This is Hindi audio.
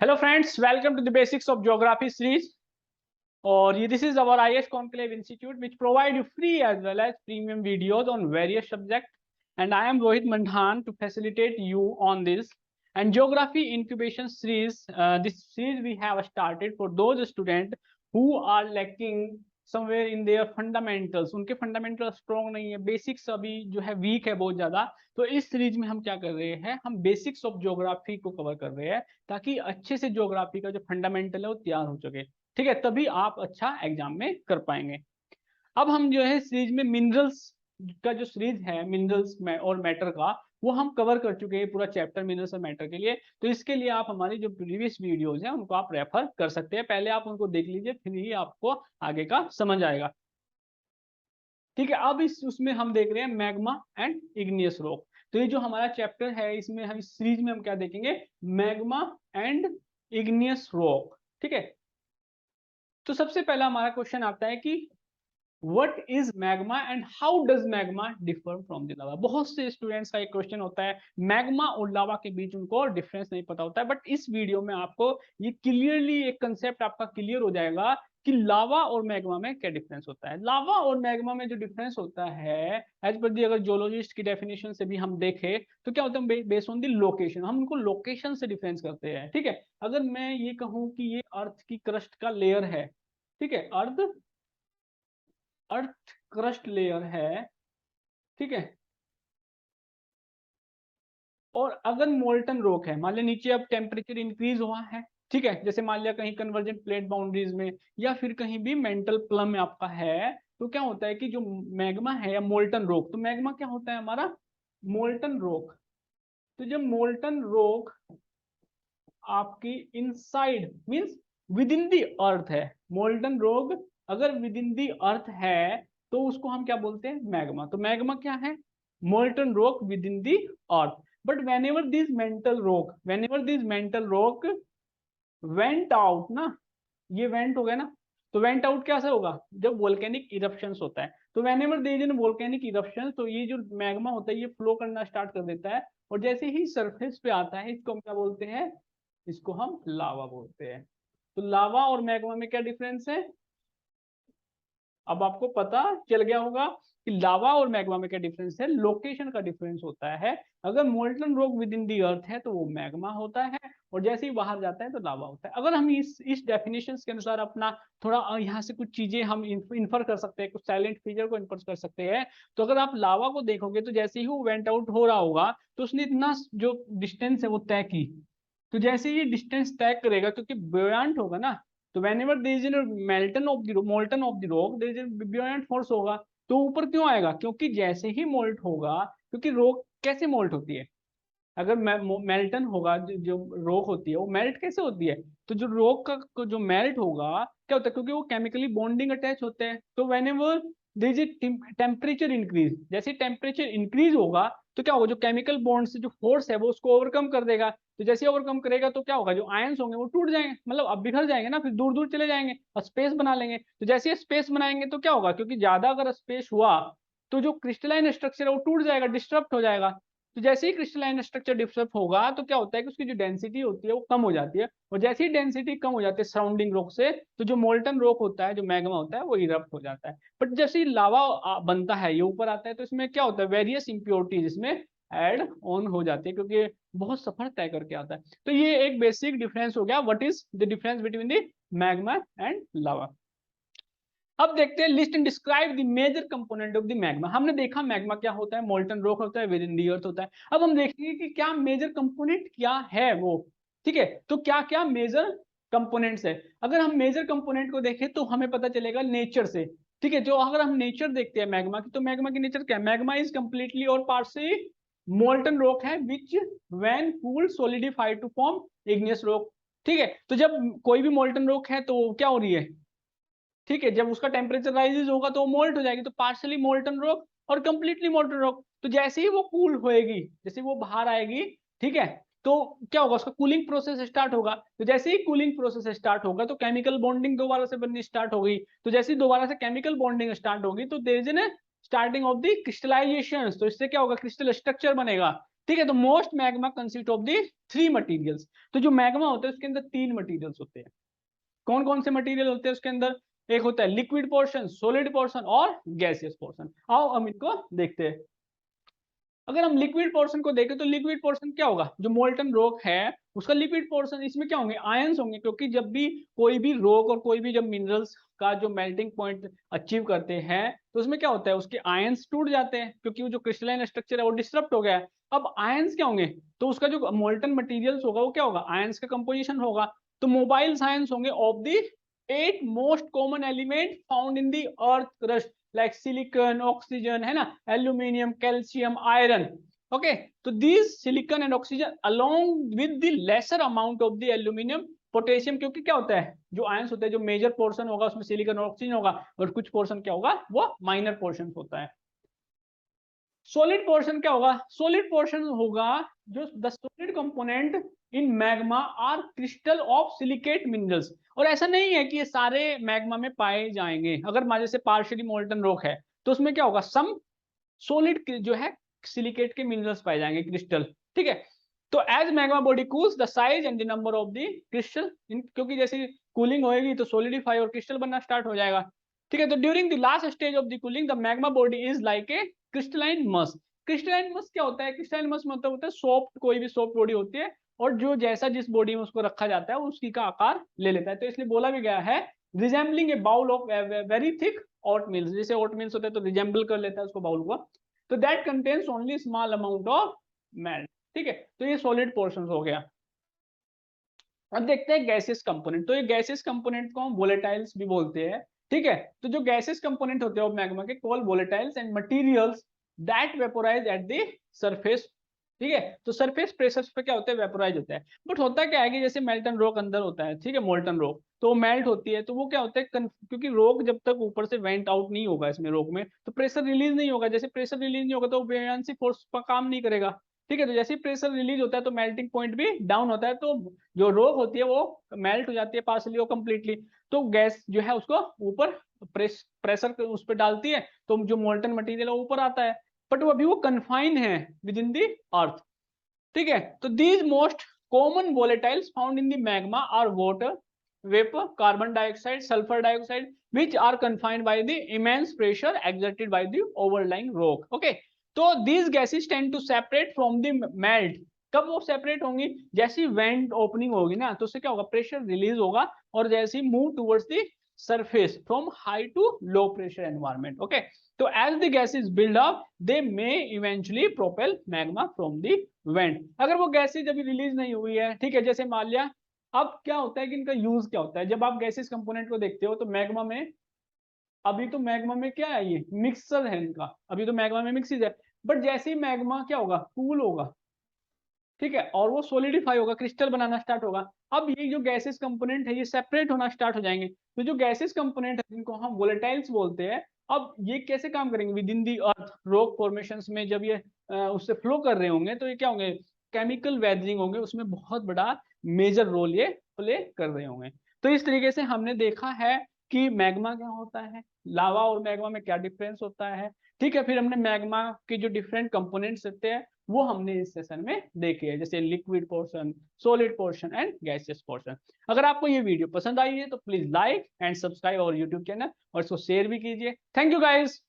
Hello friends, welcome to the basics of geography series. और ये this is our IAS conclave institute which provide you free as well as premium videos on various subject, and I am Rohit Mandan to facilitate you on this and geography incubation series. This series we have started for those students who are lacking somewhere in their fundamentals. उनके फंडामेंटल स्ट्रॉन्ग नहीं है, बेसिक्स अभी जो है वीक है बहुत ज्यादा। तो इस सीरीज में हम क्या कर रहे हैं, हम बेसिक्स ऑफ ज्योग्राफी को कवर कर रहे हैं ताकि अच्छे से ज्योग्राफी का जो फंडामेंटल है वो तैयार हो सके। ठीक है, तभी आप अच्छा एग्जाम में कर पाएंगे। अब हम जो है सीरीज में मिनरल्स का जो सीरीज है, मिनरल्स में और मैटर का, वो हम कवर कर चुके हैं पूरा चैप्टर मिनरल्स और मैटर के लिए। तो इसके लिए आप हमारी जो प्रीवियस वीडियोस हैं उनको आप रेफर कर सकते हैं। पहले आप उनको देख लीजिए, फिर ही आपको आगे का समझ आएगा। ठीक है, अब इस उसमें हम देख रहे हैं मैग्मा एंड इग्नियस रॉक। तो ये जो हमारा चैप्टर है, इसमें हम इस सीरीज में हम क्या देखेंगे, मैग्मा एंड इग्नियस रॉक। ठीक है, तो सबसे पहला हमारा क्वेश्चन आता है कि what is magma and how does magma differ from the lava. बहुत से स्टूडेंट्स का एक क्वेश्चन होता है, मैग्मा और लावा के बीच उनको डिफरेंस नहीं पता होता है। बट इस वीडियो में आपको ये क्लियरली एक कंसेप्ट आपका क्लियर हो जाएगा कि लावा और मैग्मा में क्या डिफरेंस होता है। लावा और मैग्मा में जो डिफरेंस होता है, एज पर दी अगर जियोलॉजिस्ट की डेफिनेशन से भी हम देखें तो क्या होता है, बेस्ड ऑन दी लोकेशन, हम उनको लोकेशन से डिफरेंस करते हैं। ठीक है, अगर मैं ये कहूं कि ये अर्थ की क्रस्ट का लेयर है, ठीक है, अर्थ अर्थ क्रस्ट लेयर है, ठीक है, और अगर मोल्टन रॉक है, मान लिया नीचे अब टेम्परेचर इंक्रीज हुआ है, ठीक है, जैसे मान लिया कहीं कन्वर्जेंट प्लेट बाउंड्रीज में या फिर कहीं भी मेंटल प्लम में आपका है, तो क्या होता है कि जो मैग्मा है या मोल्टन रॉक, तो मैग्मा क्या होता है हमारा, मोल्टन रॉक। तो जब मोल्टन रॉक आपकी इनसाइड मींस विद इन दी अर्थ है, मोल्टन रॉक अगर विद इन दी अर्थ है तो उसको हम क्या बोलते हैं, मैग्मा। तो मैग्मा क्या है, molten rock with in the earth. But when ever this mental rock went out ना, ये वेंट हो गया ना, तो वेंट आउट कैसे होगा, जब वोल्केनिक इरप्शंस होता है। तो whenever there is an volcanic eruption, तो ये जो मैग्मा होता है ये फ्लो करना स्टार्ट कर देता है, और जैसे ही सरफेस पे आता है इसको हम क्या बोलते हैं, इसको हम लावा बोलते हैं। तो लावा और मैग्मा में क्या डिफरेंस है, अब आपको पता चल गया होगा कि लावा और मैग्मा में क्या डिफरेंस है, लोकेशन का डिफरेंस होता है। अगर मोल्टन रॉक विद इन दी अर्थ है तो वो मैग्मा होता है, और जैसे ही बाहर जाता है तो लावा होता है। अगर हम इस डेफिनेशन के अनुसार अपना थोड़ा यहाँ से कुछ चीजें हम इन्फर कर सकते हैं, कुछ साइलेंट फीचर को इन्फर कर सकते हैं। तो अगर आप लावा को देखोगे तो जैसे ही वो वेंट आउट हो रहा होगा तो उसने इतना जो डिस्टेंस है वो तय की, तो जैसे ही डिस्टेंस तय करेगा क्योंकि ब्योयांट होगा ना, तो whenever there is a molten of the rock there is a buoyant force होगा, तो ऊपर क्यों आएगा, क्योंकि जैसे ही मोल्ट होगा, क्योंकि रोक कैसे मोल्ट होती है, अगर मेल्टन होगा, जो रोक होती है वो मेल्ट कैसे होती है, तो जो रोक का जो मेल्ट होगा क्या होता है, क्योंकि वो केमिकली बॉन्डिंग अटैच होते हैं। तो whenever there is temperature increase, जैसे टेम्परेचर इंक्रीज होगा तो क्या होगा, जो केमिकल बॉन्ड से जो फोर्स है वो उसको ओवरकम कर देगा। तो जैसे ओवरकम करेगा तो क्या होगा, जो आयंस होंगे वो टूट जाएंगे, मतलब अब बिखर जाएंगे ना, फिर दूर दूर चले जाएंगे और स्पेस बना लेंगे। तो जैसे स्पेस बनाएंगे तो क्या होगा, क्योंकि ज्यादा अगर स्पेस हुआ तो जो क्रिस्टलाइन स्ट्रक्चर है वो टूट जाएगा, डिस्टर्ब हो जाएगा। तो जैसे ही क्रिस्टलाइन स्ट्रक्चर डिस्टर्ब होगा तो क्या होता है कि उसकी जो डेंसिटी होती है वो कम हो जाती है, और जैसे ही डेंसिटी कम हो जाती है सराउंडिंग रॉक से, तो जो मोल्टन रॉक होता है, जो मैग्मा होता है, वो इरप्ट हो जाता है। बट जैसे ही लावा बनता है, ये ऊपर आता है, तो इसमें क्या होता है, वेरियस इंप्योरिटीज इसमें ऐड ऑन हो जाती है, क्योंकि बहुत सफर तय करके आता है। तो ये एक बेसिक डिफरेंस हो गया, what is the difference between the magma and lava. अब देखते हैं list and describe the major component of the magma. हमने देखा मैग्मा क्या होता है, मोल्टन रॉक होता है, विद इन द अर्थ होता है। अब हम देखेंगे कि क्या मेजर कंपोनेंट क्या है वो। ठीक है, तो क्या क्या मेजर कंपोनेंट्स है। अगर हम मेजर कंपोनेंट को देखें तो हमें पता चलेगा नेचर से। ठीक है, जो अगर हम नेचर देखते हैं मैग्मा की, तो मैग्मा की नेचर क्या है, मैग्मा इज कंप्लीटली और पार्शियली मोल्टन रॉक है which when cooled solidified to form igneous rock. ठीक है, तो जब कोई भी मोल्टन रॉक है तो क्या हो रही है, ठीक है, जब उसका टेम्परेचर राइजेस होगा तो वो मोल्ट हो जाएगी, तो पार्शियली मोल्टन रॉक और कंप्लीटली मोल्टन रॉक। तो जैसे ही वो कूल होएगी, जैसे वो बाहर आएगी, ठीक है, तो क्या होगा, उसका कूलिंग प्रोसेस स्टार्ट होगा। तो जैसे ही कूलिंग प्रोसेस स्टार्ट होगा तो केमिकल बॉन्डिंग दोबारा से बननी स्टार्ट होगी। तो जैसे ही दोबारा से केमिकल बॉन्डिंग स्टार्ट होगी तो there is an starting of the crystallization, तो इससे क्या होगा, क्रिस्टल स्ट्रक्चर बनेगा। ठीक है। तो most magma consist of the 3 materials. तो जो मैग्मा होता है उसके अंदर 3 मटीरियल्स होते हैं। कौन कौन से मटेरियल होते हैं उसके अंदर? एक होता है लिक्विड पोर्शन, सॉलिड पोर्शन और गैसियस पोर्शन। आओ हम इनको देखते हैं। अगर हम लिक्विड पोर्शन को देखें तो लिक्विड पोर्शन क्या होगा? जो मोल्टन रॉक है उसका लिक्विड पोर्शन, इसमें क्या होंगे? आयंस होंगे, क्योंकि जब भी कोई भी रॉक और कोई भी जब मिनरल्स का जो मेल्टिंग पॉइंट अचीव करते हैं तो उसमें क्या होता है? उसके आयंस टूट जाते हैं, क्योंकि वो जो क्रिस्टलाइन स्ट्रक्चर है वो डिस्टर्ब हो गया है। अब आयंस क्या होंगे? तो उसका जो मोल्टन मटीरियल्स होगा वो क्या होगा? आयंस का कंपोजिशन होगा। तो मोबाइल आयंस होंगे of the 8 most common element found in the earth crust, like silicon, oxygen, है ना, एल्यूमिनियम, कैल्शियम, आयरन। ओके, तो this silicon and oxygen along with the lesser amount of the aluminium, potassium, क्योंकि क्या होता है जो आयंस होते हैं, जो मेजर पोर्शन होगा उसमें सिलिकॉन और ऑक्सीजन होगा, और कुछ पोर्शन क्या होगा? वो माइनर पोर्शन होता है। सॉलिड पोर्शन क्या होगा? सॉलिड पोर्शन होगा जो the solid component in magma are crystal of silicate minerals. और ऐसा नहीं है कि ये सारे मैग्मा में पाए जाएंगे। अगर मान जैसे पार्शियली मोल्टन रॉक है तो उसमें क्या होगा? सम सॉलिड जो है सिलिकेट के मिनरल्स पाए जाएंगे, क्रिस्टल। ठीक है। तो as magma body cools the size and the number of the crystal, क्योंकि जैसे कूलिंग होएगी तो सॉलिडिफाई और क्रिस्टल बनना स्टार्ट हो जाएगा। ठीक है। तो during the last stage of the cooling the magma body is like a crystalline मस। क्रिस्टलाइन मस क्या होता है? क्रिस्टलाइन मस मतलब होता है सॉफ्ट, कोई भी सॉफ्ट बॉडी होती है और जो जैसा जिस बॉडी में उसको रखा जाता है उसी का आकार ले लेता है। तो इसलिए बोला भी गया है resembling a bowl of very thick oatmeals. जैसे ओट मिल्स होते हैं तो रिजेंबल कर लेता है उसको बाउल को। तो that contains only small amount of melt. ठीक है। तो ये सॉलिड पोर्शन हो गया। अब देखते हैं गैसेस कंपोनेंट। तो ये गैसेस कंपोनेंट को हम वोलेटाइल्स भी बोलते हैं। ठीक है। तो जो गैसेस कंपोनेंट होते हैं मैग्मा के call volatiles and materials that vaporise at the surface. ठीक है। तो सरफेस प्रेशर पे क्या होता है? वेपोराइज होता है। बट होता क्या है कि जैसे मेल्टन रॉक अंदर होता है, ठीक है, मोल्टन रॉक, तो वो मेल्ट होती है तो वो क्या होता है क्योंकि रॉक जब तक ऊपर से वेंट आउट नहीं होगा इसमें रॉक में तो प्रेशर रिलीज नहीं होगा। जैसे प्रेशर रिलीज नहीं होगा तो बुयांसी फोर्स पर काम नहीं करेगा। ठीक है। तो जैसे ही प्रेशर रिलीज होता है तो मेल्टिंग पॉइंट भी डाउन होता है, तो जो रॉक होती है वो मेल्ट हो जाती है पार्सली और कंप्लीटली। तो गैस जो है उसको ऊपर प्रेशर उस पर डालती है तो जो मोल्टन मटेरियल है वो ऊपर आता है। बट वो अभी वो कन्फाइन है विद इन दी अर्थ। ठीक है। तो these most common volatiles found in the magma are water vapour, carbon dioxide, sulphur dioxide, which are confined by the immense pressure exerted by the overlying rock. Okay, तो these gases tend to separate from the melt. कब वो सेपरेट होंगी? जैसी वेंट ओपनिंग होगी ना तो उससे क्या होगा? प्रेशर रिलीज होगा और जैसे ही move towards the surface from high to low pressure environment. Okay, so as the gases build up they may eventually propel magma from the vent. अगर वो गैसेज अभी रिलीज नहीं हुई है, ठीक है, जैसे मान लिया, अब क्या होता है कि इनका यूज क्या होता है? जब आप गैसेस कंपोनेंट को देखते हो तो मैग्मा में, अभी तो मैग्मा में क्या है? ये मिक्सर है इनका, अभी तो मैग्मा में मिक्सिज है। बट जैसे ही मैग्मा क्या होगा? कूल होगा, ठीक है, और वो सोलिडिफाई होगा, क्रिस्टल बनाना स्टार्ट होगा। अब ये जो गैसेस कंपोनेंट है ये सेपरेट होना स्टार्ट हो जाएंगे। तो जो गैसेस कंपोनेंट है जिनको हम वोलेटाइल्स बोलते हैं, अब ये कैसे काम करेंगे? With in the earth rock formations में जब ये उससे फ्लो कर रहे होंगे तो ये क्या होंगे? केमिकल वेदरिंग होंगे, उसमें बहुत बड़ा मेजर रोल ये प्ले कर रहे होंगे। तो इस तरीके से हमने देखा है कि मैग्मा क्या होता है, लावा और मैग्मा में क्या डिफरेंस होता है। ठीक है। फिर हमने मैग्मा के जो डिफरेंट कंपोनेंट्स होते हैं वो हमने इस सेशन में देखे हैं, जैसे liquid portion, solid portion and gaseous portion. अगर आपको ये वीडियो पसंद आई है तो please like and subscribe our YouTube channel और इसको शेयर भी कीजिए। Thank you guys.